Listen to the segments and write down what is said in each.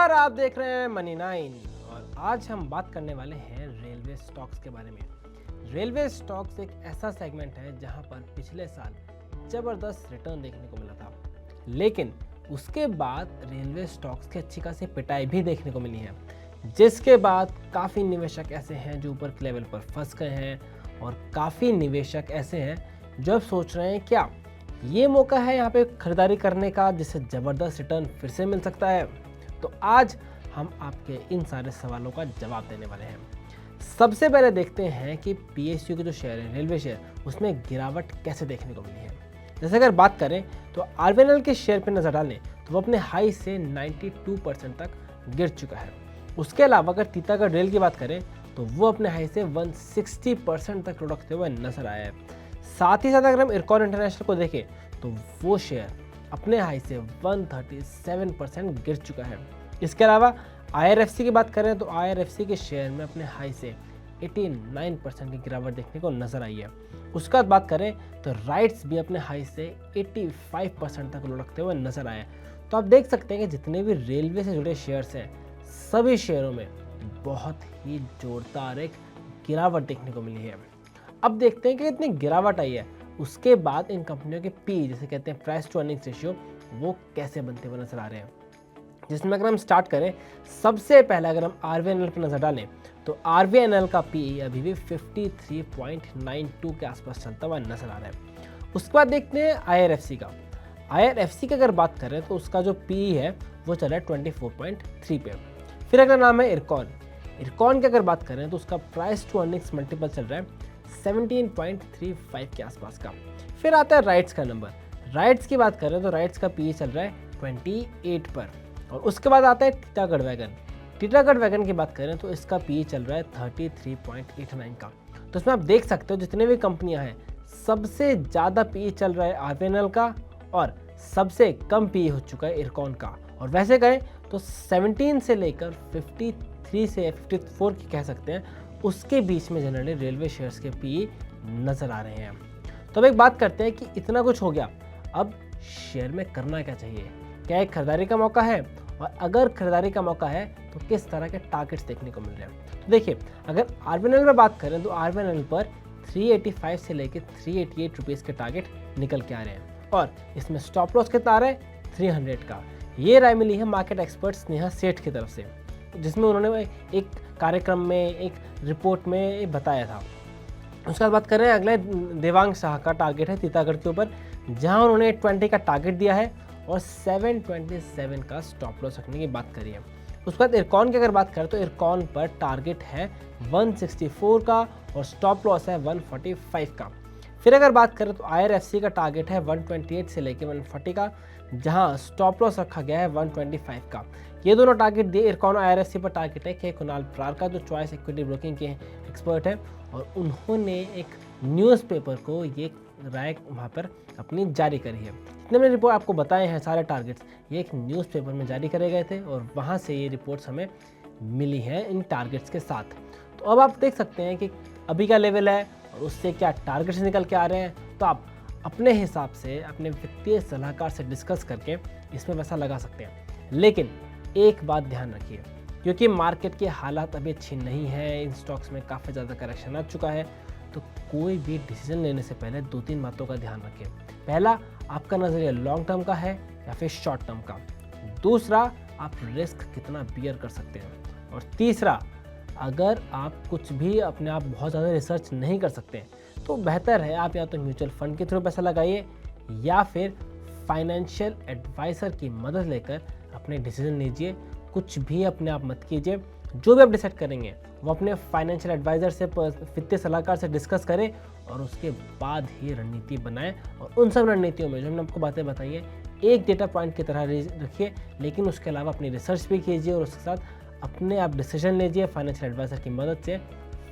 नमस्कार, आप देख रहे हैं मनी 9 और आज हम बात करने वाले हैं रेलवे स्टॉक्स के बारे में। रेलवे स्टॉक्स एक ऐसा सेगमेंट है जहां पर पिछले साल जबरदस्त रिटर्न देखने को मिला था, लेकिन उसके बाद रेलवे स्टॉक्स की अच्छी खासी पिटाई भी देखने को मिली है, जिसके बाद काफ़ी निवेशक ऐसे हैं जो ऊपर के लेवल पर फंस गए हैं और काफ़ी निवेशक ऐसे हैं जो अब सोच रहे हैं क्या ये मौका है यहाँ पे खरीदारी करने का जिससे ज़बरदस्त रिटर्न फिर से मिल सकता है। तो आज हम आपके इन सारे सवालों का जवाब देने वाले हैं। सबसे पहले देखते हैं कि पीएसयू के जो शेयर है, रेलवे शेयर, उसमें गिरावट कैसे देखने को मिली है। जैसे अगर बात करें तो आरबीएनएल के शेयर पर नज़र डालें तो वो अपने हाई से 92% तक गिर चुका है। उसके अलावा अगर टीटागढ़ रेल की बात करें तो वो अपने हाई से 160% तक लुढ़कते हुए नजर आया है। साथ ही साथ अगर हम इरकॉन इंटरनेशनल को देखें तो वो शेयर अपने हाई से 137% गिर चुका है। इसके अलावा आईआरएफसी की बात करें तो आईआरएफसी के शेयर में अपने हाई से 89% की गिरावट देखने को नजर आई है। उसके बाद बात करें तो राइट्स भी अपने हाई से 85% तक लुढ़कते हुए नजर आए। तो आप देख सकते हैं कि जितने भी रेलवे से जुड़े शेयर्स हैं, सभी शेयरों में बहुत ही जोरदार एक गिरावट देखने को मिली है। अब देखते हैं कि इतनी गिरावट आई है, उसके बाद इन कंपनियों के पी, जैसे कहते हैं प्राइस टू अर्निंग्स रेशियो, वो कैसे बनते हुए नजर आ रहे हैं। जिसमें अगर हम स्टार्ट करें, सबसे पहले अगर हम आरवीएनएल पर नजर डालें तो आरवीएनएल का पी अभी भी 53.92 के आसपास चलता हुआ नजर आ रहा है। उसके बाद देखते हैं आईआरएफसी का। आईआरएफसी की अगर बात करें तो उसका जो पी है वो चल रहा है 24.3 पे। फिर अगर नाम है इरकॉन की अगर बात करें तो उसका प्राइस टू अर्निंग्स मल्टीपल चल रहा है 17.35 के आसपास का। फिर आता है राइट्स का नंबर। राइट्स की बात करें तो राइट्स का पी चल रहा है 28 पर। और उसके बाद आता है टीटागढ़ वैगन की बात करें तो इसका पी चल रहा है 33.89 का। तो इसमें आप देख सकते हो जितने भी कंपनियां हैं, सबसे ज़्यादा पी चल रहा है आरबीएनएल का और सबसे कम पी हो चुका है इरकॉन का। और वैसे कहें तो 17 से लेकर 53 से 54 की कह सकते हैं, उसके बीच में जनरली रेलवे शेयर्स के पी नज़र आ रहे हैं। तो अब एक बात करते हैं कि इतना कुछ हो गया, अब शेयर में करना क्या चाहिए। क्या एक खरीदारी का मौका है, और अगर खरीदारी का मौका है तो किस तरह के टारगेट्स देखने को मिल रहे हैं। तो देखिए, अगर आरबीएनएल में बात करें तो आरबीएनएल पर 385 से लेकर 388 रुपीज़ के टारगेट निकल के आ रहे हैं और इसमें स्टॉप लॉस कितना आ रहा है 300 का। ये राय मिली है मार्केट एक्सपर्ट स्नेहा सेठ की तरफ से, जिसमें उन्होंने एक कार्यक्रम में, एक रिपोर्ट में बताया था। उसके बाद बात करें अगले देवांग शाह का टारगेट है टीटागढ़ के ऊपर, जहां उन्होंने 20 का टारगेट दिया है और 727 का स्टॉप लॉस रखने की बात करी है। उसके बाद इरकॉन की अगर बात करें तो इरकॉन पर टारगेट है 164 का और स्टॉप लॉस है 145 का। फिर अगर बात करें तो आईआरएफसी का टारगेट है 128 से लेकर 140 का, जहां स्टॉप लॉस रखा गया है 125 का। ये दोनों टारगेट दिए इरकॉन और आईआरएफसी पर टारगेट है कि कुणाल प्रार का, जो चॉइस इक्विटी ब्रोकिंग के एक्सपर्ट है, और उन्होंने एक न्यूज़पेपर को ये राय वहाँ पर अपनी जारी करी है। जितने मैंने रिपोर्ट आपको बताए हैं सारे टारगेट्स, ये एक न्यूज़पेपर में जारी करे गए थे और वहाँ से ये रिपोर्ट्स हमें मिली हैं इन टारगेट्स के साथ। तो अब आप देख सकते हैं कि अभी का लेवल है और उससे क्या टारगेट्स निकल के आ रहे हैं। तो आप अपने हिसाब से अपने वित्तीय सलाहकार से डिस्कस करके इसमें पैसा लगा सकते हैं। लेकिन एक बात ध्यान रखिए, क्योंकि मार्केट के हालात अभी अच्छी नहीं है, इन स्टॉक्स में काफ़ी ज़्यादा करेक्शन आ चुका है, तो कोई भी डिसीजन लेने से पहले 2-3 बातों का ध्यान रखें। पहला, आपका नज़रिया लॉन्ग टर्म का है या फिर शॉर्ट टर्म का। दूसरा, आप रिस्क कितना बियर कर सकते हैं। और तीसरा, अगर आप कुछ भी अपने आप बहुत ज़्यादा रिसर्च नहीं कर सकते तो बेहतर है आप या तो म्यूचुअल फंड के थ्रू पैसा लगाइए या फिर फाइनेंशियल एडवाइज़र की मदद लेकर अपने डिसीजन लीजिए। कुछ भी अपने आप मत कीजिए, जो भी आप डिसाइड करेंगे वो अपने फाइनेंशियल एडवाइज़र से, वित्तीय सलाहकार से डिस्कस करें और उसके बाद ही रणनीति बनाएं। और उन सब रणनीतियों में जो हमने आपको बातें बताई है, एक डेटा पॉइंट की तरह रखिए, लेकिन उसके अलावा अपनी रिसर्च भी कीजिए और उसके साथ अपने आप डिसीजन लीजिए। फाइनेंशियल एडवाइज़र की मदद से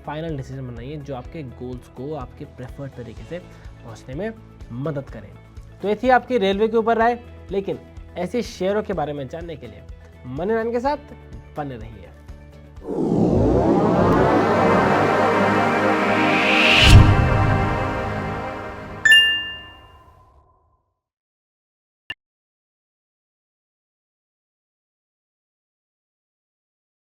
फाइनल डिसीजन बनाइए जो आपके गोल्स को आपके प्रेफर्ड तरीके से पहुंचने में मदद करें। तो ये थी आपकी रेलवे के ऊपर राय, लेकिन ऐसे शेयरों के बारे में जानने के लिए मनी 9 के साथ बने रहिए।